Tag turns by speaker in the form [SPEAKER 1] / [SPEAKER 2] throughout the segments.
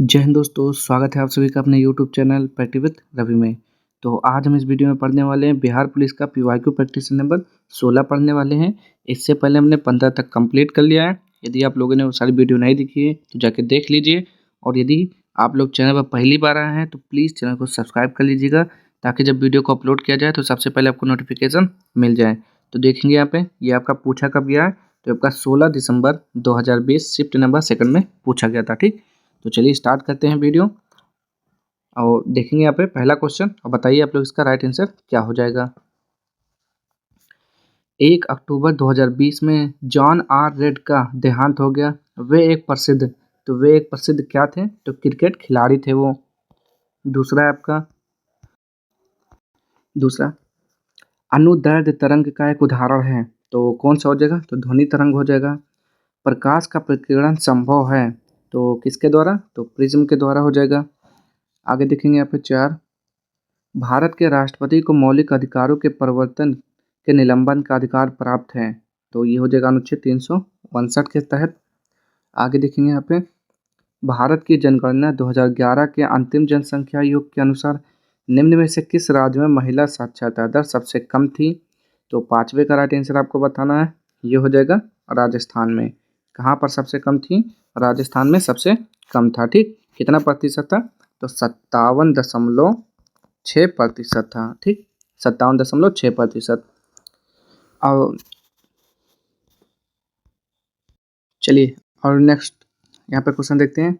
[SPEAKER 1] जय हिंद दोस्तों, स्वागत है आप सभी का अपने यूट्यूब चैनल प्रैक्टि विद रवि में। तो आज हम इस वीडियो में पढ़ने वाले हैं बिहार पुलिस का पीवाईक्यू प्रैक्टिस नंबर 16 पढ़ने वाले हैं। इससे पहले हमने 15 तक कंप्लीट कर लिया है। यदि आप लोगों ने वो सारी वीडियो नहीं देखी है तो जाके देख लीजिए, और यदि आप लोग चैनल पर पहली बार आए हैं तो प्लीज़ चैनल को सब्सक्राइब कर लीजिएगा, ताकि जब वीडियो को अपलोड किया जाए तो सबसे पहले आपको नोटिफिकेशन मिल जाए। तो देखेंगे यहाँ पे ये आपका पूछा कब गया है, तो आपका 16 दिसंबर 2020 शिफ्ट नंबर 2 में पूछा गया था। ठीक, तो चलिए स्टार्ट करते हैं वीडियो और देखेंगे यहाँ पे पहला क्वेश्चन, और बताइए आप लोग इसका राइट आंसर क्या हो जाएगा। 1 अक्टूबर 2020 में जॉन आर रेड का देहांत हो गया। वे एक प्रसिद्ध क्या थे, तो क्रिकेट खिलाड़ी थे वो। दूसरा है आपका, दूसरा अनुदैर्ध्य तरंग का एक उदाहरण है, तो कौन सा हो जाएगा, तो ध्वनि तरंग हो जाएगा। प्रकाश का प्रकीर्णन संभव है, तो किसके द्वारा, तो प्रिज्म के द्वारा हो जाएगा। आगे देखेंगे यहाँ पे 4, भारत के राष्ट्रपति को मौलिक अधिकारों के प्रवर्तन के निलंबन का अधिकार प्राप्त है, तो ये हो जाएगा अनुच्छेद 359 के तहत। आगे देखेंगे यहाँ पे, भारत की जनगणना 2011 के अंतिम जनसंख्या योग के अनुसार निम्न में से किस राज्य में महिला साक्षरता दर सबसे कम थी, तो 5वें का राइट आंसर आपको बताना है। ये हो जाएगा राजस्थान में। कहाँ पर सबसे कम थी, राजस्थान में सबसे कम था। ठीक, कितना प्रतिशत था, तो 57.6% था। ठीक, 57.6%। और चलिए और नेक्स्ट यहाँ पे क्वेश्चन देखते हैं।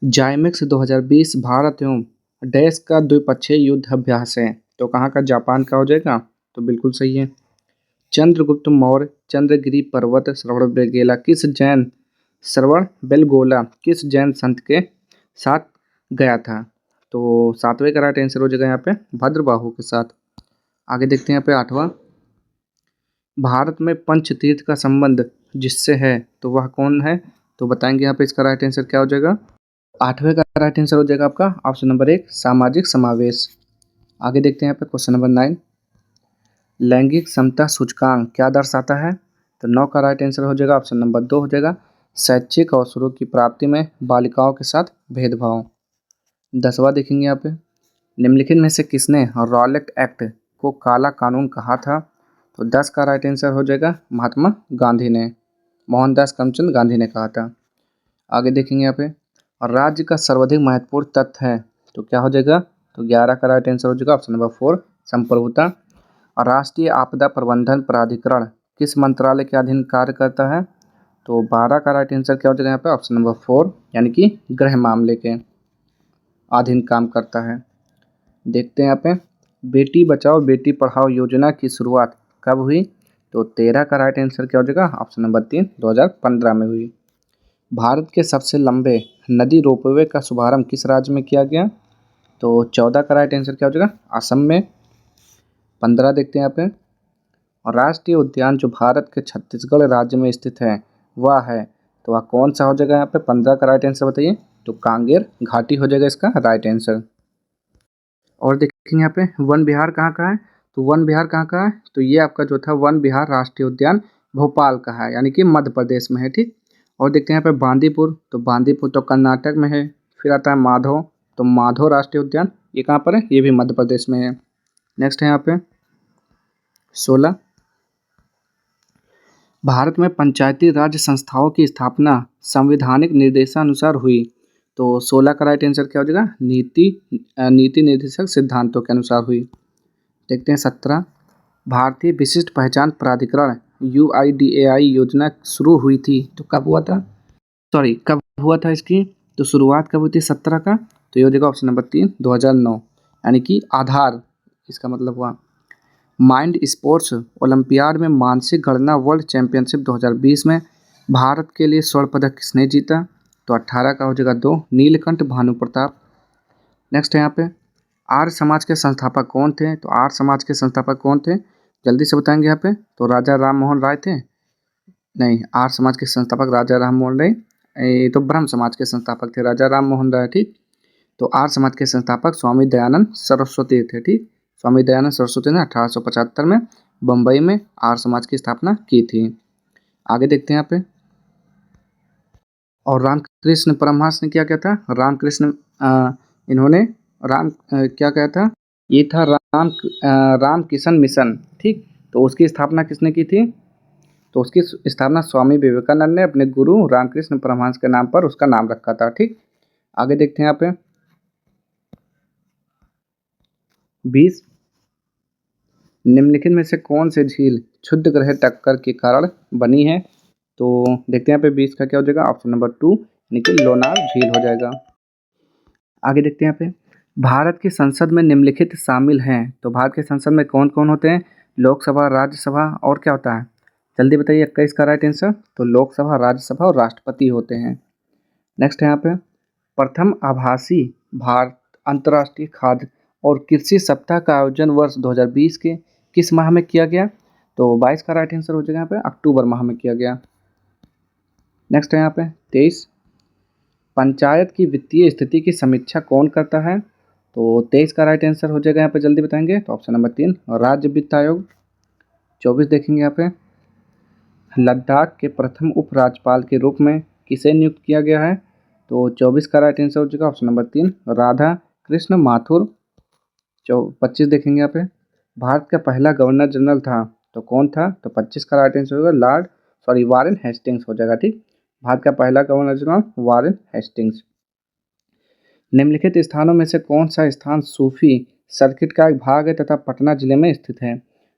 [SPEAKER 1] जाइमेक्स 2020 भारत एवं डैश का द्विपक्षीय युद्ध अभ्यास है, तो कहाँ का, जापान का हो जाएगा, तो बिल्कुल सही है। चंद्रगुप्त मौर्य चंद्रगिरी पर्वत श्रवण बेलगोला किस जैन संत के साथ गया था, तो 7वें का राइट आंसर हो जाएगा यहाँ पे भद्रबाहु के साथ। आगे देखते हैं यहाँ पे 8वां, भारत में पंचतीर्थ का संबंध जिससे है, तो वह कौन है, तो बताएंगे यहाँ पे इसका राइट आंसर क्या हो जाएगा। 8वें का राइट आंसर हो जाएगा आपका ऑप्शन नंबर 1 सामाजिक समावेश। आगे देखते हैं यहाँ पे क्वेश्चन नंबर 9, लैंगिक समता सूचकांक क्या दर्शाता है, तो 9 का राइट आंसर हो जाएगा ऑप्शन नंबर 2 हो जाएगा शैक्षिक अवसरों की प्राप्ति में बालिकाओं के साथ भेदभाव। 10वां देखेंगे यहाँ पे, निम्नलिखित में से किसने रॉलेट एक्ट को काला कानून कहा था, तो 10 का राइट आंसर हो जाएगा महात्मा गांधी ने, मोहनदास करमचंद गांधी ने कहा था। आगे देखेंगे यहाँ पे, राज्य का सर्वाधिक महत्वपूर्ण तथ्य है, तो क्या हो जाएगा, तो 11 का राइट आंसर हो जाएगा ऑप्शन नंबर 4 संप्रभुता। राष्ट्रीय आपदा प्रबंधन प्राधिकरण किस मंत्रालय के अधीन कार्य करता है, तो 12 का राइट आंसर क्या हो जाएगा यहाँ पे ऑप्शन नंबर 4 यानी कि गृह मामले के अधीन काम करता है। देखते हैं यहाँ पे, बेटी बचाओ बेटी पढ़ाओ योजना की शुरुआत कब हुई, तो 13 का राइट आंसर क्या हो जाएगा ऑप्शन नंबर 3 2015 में हुई। भारत के सबसे लंबे नदी रोपवे का शुभारंभ किस राज्य में किया गया, तो 14 का राइट आंसर क्या हो जाएगा असम में। 15 देखते हैं यहाँ पे, और राष्ट्रीय उद्यान जो भारत के छत्तीसगढ़ राज्य में स्थित है वह है, तो वह कौन सा हो जाएगा यहाँ पे, 15 का राइट आंसर बताइए, तो कांगेर घाटी हो जाएगा इसका राइट आंसर। और देखेंगे यहाँ पे वन विहार कहाँ का है, तो वन विहार कहाँ का है, तो ये आपका जो था वन विहार राष्ट्रीय उद्यान भोपाल का है, यानी कि मध्य प्रदेश में है। ठीक, और देखते हैं यहाँ पे बांदीपुर, तो बांदीपुर तो कर्नाटक में है। फिर आता है माधव, तो माधव राष्ट्रीय उद्यान ये कहाँ पर है, ये भी मध्य प्रदेश में है। नेक्स्ट है यहाँ पे 16, भारत में पंचायती राज संस्थाओं की स्थापना संवैधानिक निर्देशानुसार हुई, तो 16 का राइट आंसर क्या हो जाएगा नीति निर्देशक सिद्धांतों के अनुसार हुई। देखते हैं 17, भारतीय विशिष्ट पहचान प्राधिकरण UIDAI योजना शुरू हुई थी, तो कब हुआ था, कब हुआ था इसकी, तो शुरुआत कब हुई थी 17 का, तो ये हो जाएगा ऑप्शन नंबर 3 2009, यानी कि आधार इसका मतलब हुआ। माइंड स्पोर्ट्स ओलंपियाड में मानसिक गणना वर्ल्ड चैंपियनशिप 2020 में भारत के लिए स्वर्ण पदक किसने जीता, तो 18 का हो जाएगा 2 नीलकंठ भानु प्रताप। नेक्स्ट है यहाँ पे, आर्य समाज के संस्थापक कौन थे, तो आर्य समाज के संस्थापक कौन थे, जल्दी से बताएंगे यहाँ पे, तो राजा राम मोहन राय थे, नहीं, आर्य समाज के संस्थापक राजा राम मोहन राय, ये तो ब्रह्म समाज के संस्थापक थे राजा राम मोहन राय। ठीक, तो आर्य समाज के संस्थापक स्वामी दयानंद सरस्वती थे। ठीक, स्वामी दयानंद सरस्वती ने 1875 में बम्बई में आर्य समाज की स्थापना की थी। आगे देखते हैं यहाँ पे, और रामकृष्ण परमहंस ने क्या किया था? इन्होंने क्या कहा था? ये था रामकृष्ण मिशन, ठीक। तो उसकी स्थापना किसने की थी? तो उसकी स्थापना स्वामी विवेकानंद ने अपने गुरु रामकृष्ण परमहंस के नाम पर उसका नाम रखा था, ठीक। आगे देखते हैं यहाँ पे 20 निम्नलिखित में से कौन से झील क्षुद्र ग्रह टक्कर के कारण बनी है? तो देखते हैं यहाँ पे 20 का क्या हो जाएगा? ऑप्शन नंबर 2 यानी कि लोनार झील हो जाएगा। आगे देखते हैं यहाँ पे भारत की संसद में निम्नलिखित शामिल हैं। तो भारत की संसद में कौन कौन होते हैं? लोकसभा, राज्यसभा और क्या होता है? जल्दी बताइए, 21 का राइट आंसर। तो लोकसभा, राज्यसभा और राष्ट्रपति होते हैं। नेक्स्ट है यहाँ पे प्रथम आभासी भारत अंतर्राष्ट्रीय खाद्य और कृषि सप्ताह का आयोजन वर्ष 2020 के किस माह में किया गया? तो 22 का राइट आंसर हो जाएगा यहाँ पे अक्टूबर माह में किया गया। नेक्स्ट है यहाँ पे 23 पंचायत की वित्तीय स्थिति की समीक्षा कौन करता है? तो 23 का राइट आंसर हो जाएगा यहाँ पे, जल्दी बताएंगे। तो ऑप्शन नंबर 3 राज्य वित्त आयोग। 24 देखेंगे यहाँ पे लद्दाख के प्रथम उपराज्यपाल के रूप में किसे नियुक्त किया गया है? तो 24 का राइट आंसर हो जाएगा ऑप्शन नंबर 3 राधा कृष्ण माथुर। 25 देखेंगे यहाँ पे भारत का पहला गवर्नर जनरल था, तो कौन था? तो 25 का राइट आंसर होगा वारेन हेस्टिंग्स हो जाएगा, ठीक। भारत का पहला गवर्नर जनरल वारेन हेस्टिंग्स। निम्नलिखित स्थानों में से कौन सा स्थान सूफी सर्किट का एक भाग है तथा पटना जिले में स्थित है?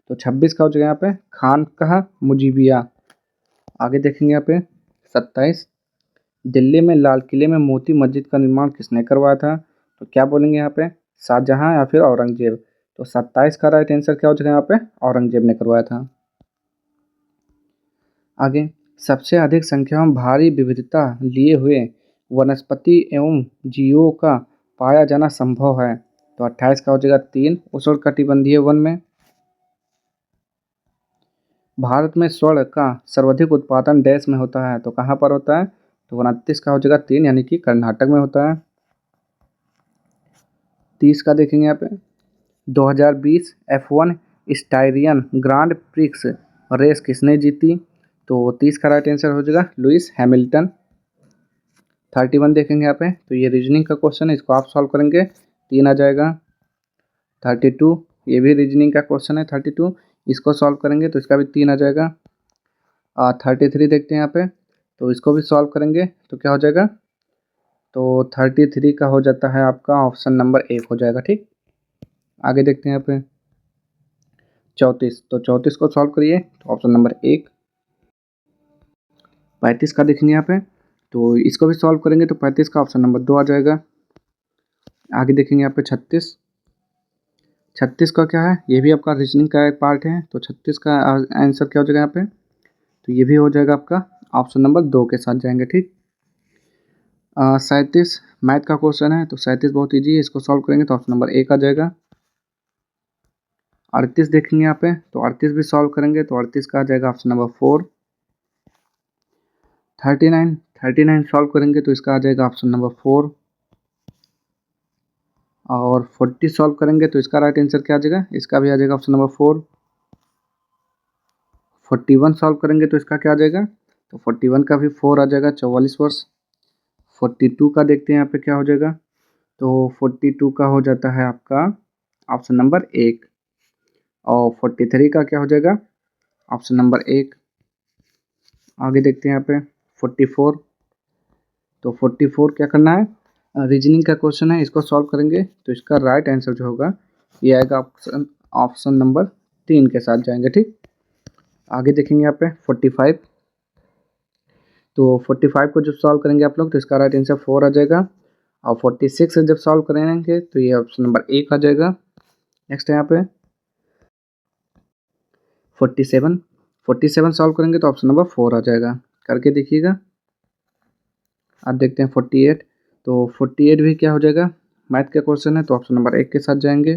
[SPEAKER 1] तो 26 का हो जाएगा यहाँ पे खानकाह मुजीबिया। आगे देखेंगे यहाँ पे 27 दिल्ली में लाल किले में मोती मस्जिद का निर्माण किसने करवाया था? तो क्या बोलेंगे यहाँ पे शाहजहां या फिर औरंगजेब। तो 27 का राइट आंसर क्या हो जाएगा यहाँ पे औरंगजेब ने करवाया था। आगे सबसे अधिक संख्या में भारी विविधता लिए हुए वनस्पति एवं जीवों का पाया जाना संभव है। तो 28 का हो जाएगा 3 उष्णकटिबंधीय वन में। भारत में स्वर्ण का सर्वाधिक उत्पादन देश में होता है, तो कहाँ पर होता है? तो 29 का हो जाएगा 3 यानी कि कर्नाटक में होता है। 30 का देखेंगे यहाँ पे 2020 F1 स्टाइरियन ग्रांड प्रिक्स रेस किसने जीती? तो 30 का राइट आंसर हो जाएगा लुइस हैमिल्टन। 31 देखेंगे यहाँ पे, तो ये रीजनिंग का क्वेश्चन है, इसको आप सॉल्व करेंगे 3 आ जाएगा। 32 ये भी रीजनिंग का क्वेश्चन है, 32 इसको सॉल्व करेंगे तो इसका भी 3 आ जाएगा। 33 देखते हैं यहाँ पे, तो इसको भी सॉल्व करेंगे तो क्या हो जाएगा? तो 33 का हो जाता है आपका ऑप्शन नंबर 1 हो जाएगा, ठीक। आगे देखते हैं यहाँ पे 34, तो 34 को सॉल्व करिए तो ऑप्शन नंबर 1। 35 का देखेंगे यहाँ पे, तो इसको भी सॉल्व करेंगे तो 35 का ऑप्शन नंबर 2 आ जाएगा। आगे देखेंगे यहाँ पे 36 का क्या है? ये भी आपका रीजनिंग का एक पार्ट है, तो 36 का आंसर क्या हो जाएगा यहाँ पे? तो ये भी हो जाएगा आपका ऑप्शन नंबर 2 के साथ जाएंगे, ठीक। 37 मैथ का क्वेश्चन है, तो 37 बहुत ईजी है, इसको सॉल्व करेंगे तो ऑप्शन नंबर 1 आ जाएगा। 38 देखेंगे यहाँ पे, तो 38 भी सॉल्व करेंगे तो 38 का आ जाएगा ऑप्शन नंबर 4। 39 सॉल्व करेंगे तो इसका आ जाएगा ऑप्शन नंबर 4। और 40 सॉल्व करेंगे तो इसका राइट आंसर क्या आ जाएगा? इसका भी आ जाएगा ऑप्शन नंबर 4। 41 सॉल्व करेंगे तो इसका क्या आ जाएगा? तो 41 का भी 4 आ जाएगा, 44 वर्ष। 42 का देखते हैं यहाँ पे क्या हो जाएगा? तो 42 का हो जाता है आपका ऑप्शन नंबर 1। और 43 का क्या हो जाएगा? Option number 1। आगे देखते हैं यहाँ पे 44, तो 44 क्या करना है? रीजनिंग का क्वेश्चन है, इसको सॉल्व करेंगे तो इसका राइट आंसर जो होगा ये आएगा ऑप्शन नंबर 3 के साथ जाएंगे, ठीक। आगे देखेंगे यहाँ पे 45, तो 45 को जब सॉल्व करेंगे आप लोग तो इसका राइट आंसर 4 आ जाएगा। और 46 जब सॉल्व करेंगे तो ये ऑप्शन नंबर 1 आ जाएगा। नेक्स्ट है यहाँ पे 47 सॉल्व करेंगे तो ऑप्शन नंबर 4 आ जाएगा, करके देखिएगा। अब देखते हैं 48, तो 48 भी क्या हो जाएगा? मैथ का क्वेश्चन है तो ऑप्शन नंबर 1 के साथ जाएंगे।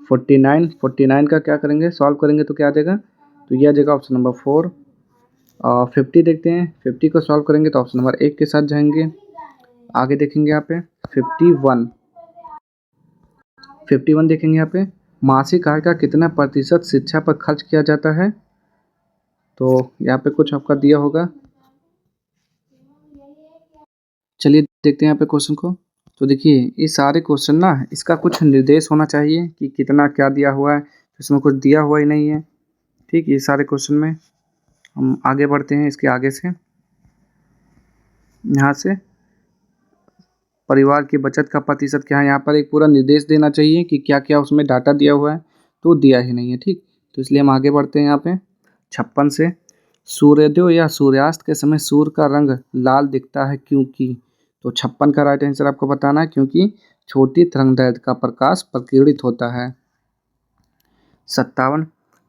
[SPEAKER 1] 49 का क्या करेंगे? सॉल्व करेंगे तो क्या आ जाएगा? तो ये आ जाएगा ऑप्शन नंबर 4। 50 देखते हैं, 50 को सॉल्व करेंगे तो ऑप्शन नंबर 1 के साथ जाएंगे। आगे देखेंगे यहाँ पे 51 देखेंगे यहाँ पे मासिक आय का कितना प्रतिशत शिक्षा पर खर्च किया जाता है? तो यहाँ पे कुछ आपका दिया होगा चलिए देखते हैं यहाँ पे क्वेश्चन को। तो देखिए ये सारे क्वेश्चन ना, इसका कुछ निर्देश होना चाहिए कि कितना क्या दिया हुआ है, तो इसमें कुछ दिया हुआ ही नहीं है। ठीक, ये सारे क्वेश्चन में हम आगे बढ़ते हैं। इसके आगे से यहाँ से परिवार की बचत का प्रतिशत क्या है, यहाँ पर एक पूरा निर्देश देना चाहिए कि क्या क्या उसमें डाटा दिया हुआ है, तो दिया ही नहीं है। ठीक, तो इसलिए हम आगे बढ़ते हैं यहाँ पे 56 से। सूर्योदय या सूर्यास्त के समय सूर्य का रंग लाल दिखता है क्योंकि, तो 56 का राइट आंसर आपको बताना है, क्योंकि छोटी तरंगदैर्घ्य का प्रकाश प्रकीर्णित होता है। 57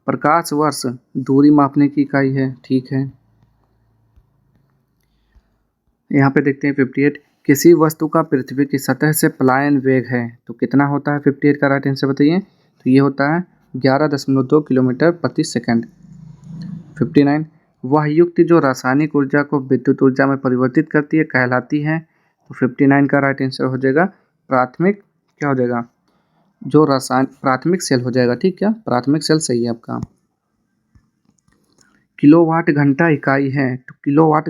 [SPEAKER 1] प्रकाश वर्ष दूरी मापने की इकाई है। ठीक है, यहाँ पे देखते हैं 58 किसी वस्तु का पृथ्वी की सतह से पलायन वेग है, तो कितना होता है 58 का राइट आंसर बताइए। तो ये होता है 11.2 किलोमीटर प्रति सेकंड। 59 वह युक्ति जो रासायनिक ऊर्जा को विद्युत ऊर्जा में परिवर्तित करती है कहलाती है, तो 59 का राइट आंसर हो जाएगा प्राथमिक, क्या हो जाएगा, जो रासायन प्राथमिक सेल हो जाएगा। ठीक, क्या प्राथमिक सेल सही है आपका। किलोवाट घंटा इकाई है, तो किलोवाट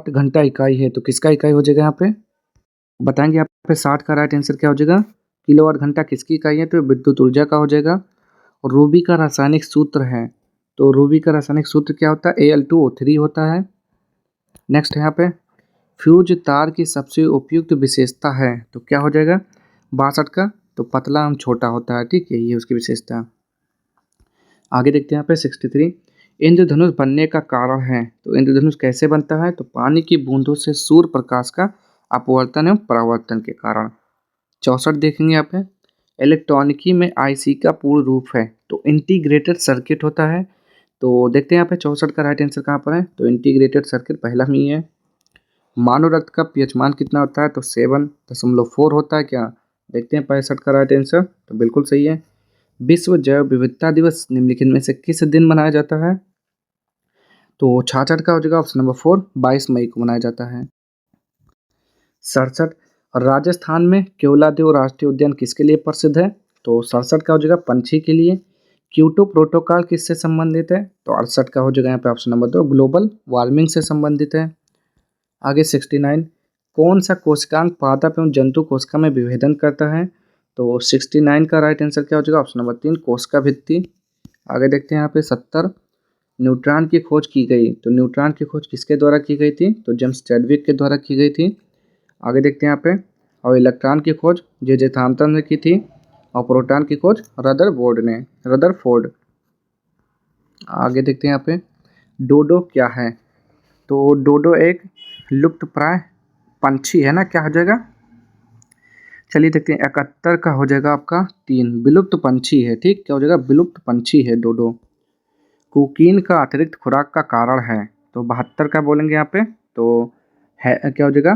[SPEAKER 1] घंटा इकाई है, तो किसका इकाई हो जाएगा यहाँ पे बताएंगे। यहाँ पे 60 का राइट आंसर क्या हो जाएगा, किलोवाट घंटा किसकी इकाई है, तो विद्युत ऊर्जा का हो जाएगा। और रूबी का रासायनिक सूत्र है, तो रूबी का रासायनिक सूत्र क्या होता है, Al2O3 होता है। नेक्स्ट यहाँ पे फ्यूज तार की सबसे उपयुक्त विशेषता है, तो क्या हो जाएगा 62 का, तो पतला एवं छोटा होता है। ठीक है, ये उसकी विशेषता। आगे देखते हैं यहाँ पे 63 इंद्रधनुष बनने का कारण है, तो इंद्रधनुष कैसे बनता है, तो पानी की बूंदों से सूर्य प्रकाश का अपवर्तन एवं परावर्तन के कारण। 64 देखेंगे यहाँ पे इलेक्ट्रॉनिकी में आईसी का पूर्ण रूप है, तो इंटीग्रेटेड सर्किट होता है। तो देखते हैं यहाँ पे 64 का राइट आंसर कहाँ पर है, तो इंटीग्रेटेड सर्किट पहला में ही है। मानव रक्त का पीएच मान कितना होता है, तो 7.4 होता है क्या, देखते हैं 65 का राइट आंसर, तो बिल्कुल सही है। विश्व जैव विविधता दिवस निम्नलिखित में से किस दिन मनाया जाता है, तो 66 का हो जाएगा ऑप्शन नंबर 4, 22 मई को मनाया जाता है। 67 राजस्थान में केवलादेव राष्ट्रीय उद्यान किसके लिए प्रसिद्ध है, तो 67 का हो जाएगा पंछी के लिए। क्योटो प्रोटोकॉल किससे संबंधित है, तो 68 का हो जाएगा यहाँ पे ऑप्शन नंबर 2, ग्लोबल वार्मिंग से संबंधित है। आगे 69 कौन सा कोशिकांग पादप एवं जंतु कोशिका में विभेदन करता है, तो 69 का राइट आंसर क्या हो जाएगा ऑप्शन नंबर 3, कोशिका भित्ति। आगे देखते हैं यहाँ पे 70 न्यूट्रॉन की खोज की गई, तो न्यूट्रॉन की खोज किसके द्वारा की गई थी, तो जेम्स चैडविक के द्वारा की गई थी। आगे देखते हैं यहाँ पे और इलेक्ट्रॉन की खोज जे थॉम्पसन ने की थी, और प्रोटॉन की खोज रदरफोर्ड। आगे देखते हैं यहाँ पे डोडो क्या है, तो डोडो एक लुप्तप्राय पंछी है ना, क्या हो जाएगा, चलिए देखते हैं 71 का हो जाएगा आपका 3, विलुप्त पंछी है। ठीक, क्या हो जाएगा, विलुप्त पंछी है डोडो। कोकीन का अतिरिक्त खुराक का कारण है, तो 72 का बोलेंगे यहाँ पे, तो है क्या हो जाएगा,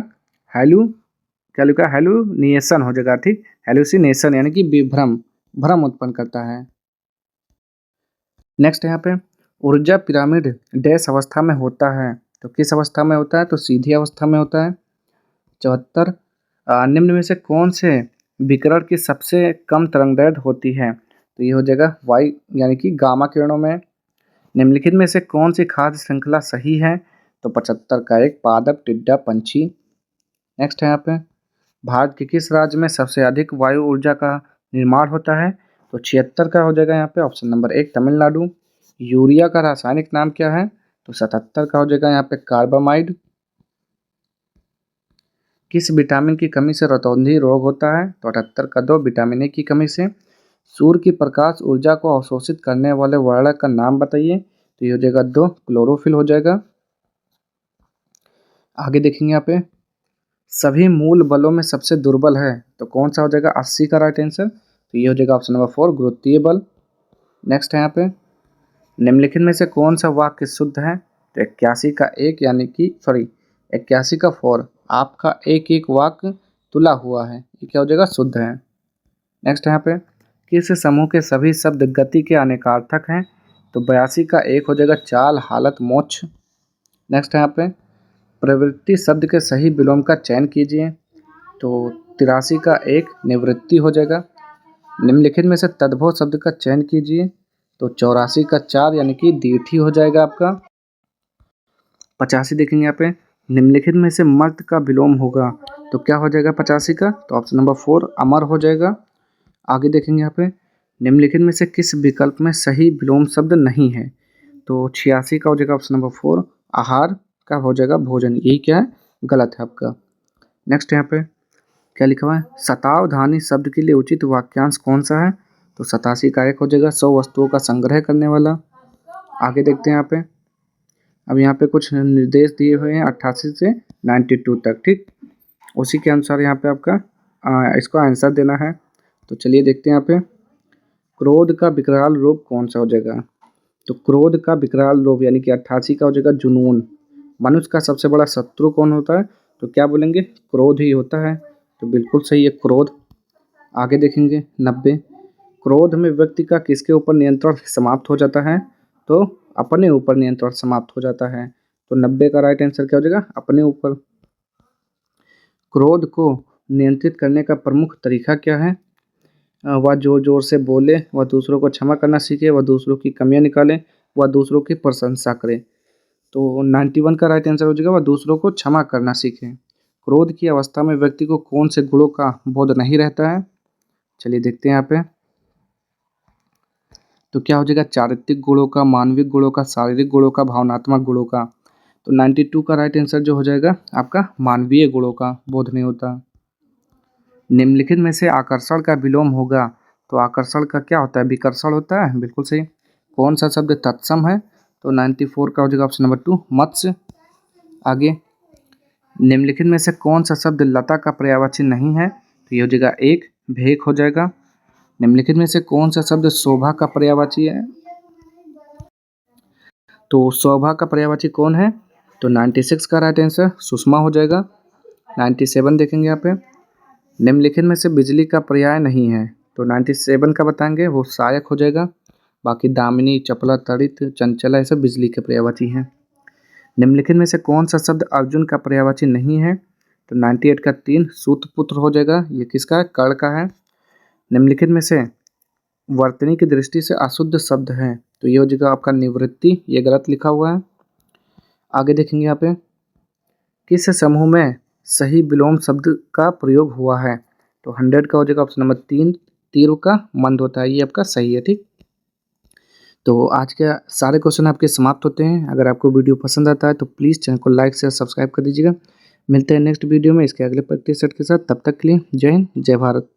[SPEAKER 1] क्या लिखा, हेलुसिनेशन हो जाएगा। ठीक, हेलुसिनेशन यानी कि भ्रम उत्पन्न करता है। नेक्स्ट यहाँ पे ऊर्जा पिरामिड डैश अवस्था में होता है, तो किस अवस्था में होता है, तो सीधी अवस्था में होता है। 74 निम्न में से कौन से विकिरण की सबसे कम तरंगदैर्घ्य होती है, तो ये हो जाएगा वाई यानी कि गामा किरणों में। निम्नलिखित में से कौन सी खाद्य श्रृंखला सही है, तो 75 का एक पादप टिड्डा पंछी। नेक्स्ट है यहाँ पे भारत के किस राज्य में सबसे अधिक वायु ऊर्जा का निर्माण होता है, तो 76 का हो जाएगा यहाँ पे ऑप्शन नंबर 1, तमिलनाडु। यूरिया का रासायनिक नाम क्या है, तो 77 का हो जाएगा यहाँ पे कार्बामाइड। किस विटामिन की कमी से रतौंधी रोग होता है, तो 78 का 2, विटामिन ए की कमी से। सूर्य की प्रकाश ऊर्जा को अवशोषित करने वाले वर्णक का नाम बताइए, तो ये हो जाएगा 2, क्लोरोफिल हो जाएगा। आगे देखेंगे यहाँ पे सभी मूल बलों में सबसे दुर्बल है, तो कौन सा हो जाएगा 80 का राइट आंसर, तो ये हो जाएगा ऑप्शन नंबर 4, गुरुत्वीय बल। नेक्स्ट है यहाँ पे निम्नलिखित में से कौन सा वाक्य शुद्ध है, तो 81 का 1 यानी कि 81 का 4, आपका एक एक वाक्य तुला हुआ है, ये क्या हो जाएगा, शुद्ध है। नेक्स्ट यहाँ पे किस समूह के सभी शब्द गति के अनेकार्थक हैं, तो 82 का 1 हो जाएगा चाल, हालत, मोक्ष। नेक्स्ट यहाँ पे प्रवृत्ति शब्द के सही विलोम का चयन कीजिए, तो 83 का 1 निवृत्ति हो जाएगा। निम्नलिखित में से तद्भव शब्द का चयन कीजिए, तो 84 का 4 यानी कि दीठी हो जाएगा आपका। 85 देखेंगे यहाँ पे, निम्नलिखित में से मर्द का विलोम होगा, तो क्या हो जाएगा 85 का, तो ऑप्शन नंबर 4 अमर हो जाएगा। आगे देखेंगे यहाँ पे, निम्नलिखित में से किस विकल्प में सही विलोम शब्द नहीं है, तो 86 का हो जाएगा ऑप्शन नंबर 4 आहार का हो जाएगा भोजन, यही क्या है, गलत है आपका। नेक्स्ट यहाँ पे क्या लिखा हुआ है, शतावधानी शब्द के लिए उचित वाक्यांश कौन सा है, तो 87 का एक हो जाएगा 100 वस्तुओं का संग्रह करने वाला। आगे देखते हैं यहाँ पे, अब यहाँ पे कुछ निर्देश दिए हुए हैं 88 से 92 तक, ठीक, उसी के अनुसार यहाँ पे आपका इसको आंसर देना है। तो चलिए देखते हैं यहाँ पे, क्रोध का विकराल रूप कौन सा हो जाएगा, तो क्रोध का विकराल रूप यानी कि 88 का हो जाएगा जुनून। मनुष्य का सबसे बड़ा शत्रु कौन होता है, तो क्या बोलेंगे, क्रोध ही होता है, तो बिल्कुल सही है क्रोध। आगे देखेंगे 90, क्रोध में व्यक्ति का किसके ऊपर नियंत्रण समाप्त हो जाता है, तो अपने ऊपर नियंत्रण समाप्त हो जाता है, तो 90 का राइट आंसर क्या हो जाएगा, अपने ऊपर। क्रोध को नियंत्रित करने का प्रमुख तरीका क्या है, वह जोर जोर से बोले, वह दूसरों को क्षमा करना सीखे, वह दूसरों की कमियां निकाले, वह दूसरों की प्रशंसा करे, तो 91 का राइट आंसर हो जाएगा वह दूसरों को क्षमा करना सीखे। क्रोध की अवस्था में व्यक्ति को कौन से गुणों का बोध नहीं रहता है, चलिए देखते हैं यहाँ पे, तो क्या हो जाएगा, चारित्रिक गुणों का, मानविक गुणों का, शारीरिक गुणों का, भावनात्मक गुणों का, तो 92 का राइट आंसर जो हो जाएगा आपका मानवीय गुणों का बोध नहीं होता। निम्नलिखित में से आकर्षण का विलोम होगा, तो आकर्षण का क्या होता है, विकर्षण होता है, बिल्कुल सही। कौन सा शब्द तत्सम है, तो 94 का हो जाएगा ऑप्शन नंबर 2 मत्स्य। आगे निम्नलिखित में से कौन सा शब्द लता का पर्यायवाची नहीं है, तो ये हो जाएगा 1 भेक हो जाएगा। निम्नलिखित में से कौन सा शब्द शोभा का पर्यायवाची है, तो शोभा का पर्यायवाची कौन है, तो 96 का राइट आंसर सुषमा हो जाएगा। 97 देखेंगे यहाँ पे, निम्नलिखित में से बिजली का पर्याय नहीं है, तो 97 का बताएंगे वो सहायक हो जाएगा। बाकी दामिनी, चपला, तड़ित, चंचला ये सब बिजली के पर्यायवाची हैं। निम्नलिखित में से कौन सा शब्द अर्जुन का पर्यायवाची नहीं है, तो 98 का 3 सूतपुत्र हो जाएगा, ये किसका है, कर्ण का है। निम्नलिखित में से वर्तनी की दृष्टि से अशुद्ध शब्द है, तो ये हो जाएगा आपका निवृत्ति, ये गलत लिखा हुआ है। आगे देखेंगे यहाँ पे, किस समूह में सही विलोम शब्द का प्रयोग हुआ है, तो 100 का हो जाएगा ऑप्शन नंबर 3 तीर का मंद होता है, ये आपका सही है, ठीक। तो आज के सारे क्वेश्चन आपके समाप्त होते हैं। अगर आपको वीडियो पसंद आता है तो प्लीज़ चैनल को लाइक शेयर सब्सक्राइब कर दीजिएगा। मिलते हैं नेक्स्ट वीडियो में इसके अगले प्रैक्टिस सेट के साथ, तब तक के लिए जय हिंद जय भारत।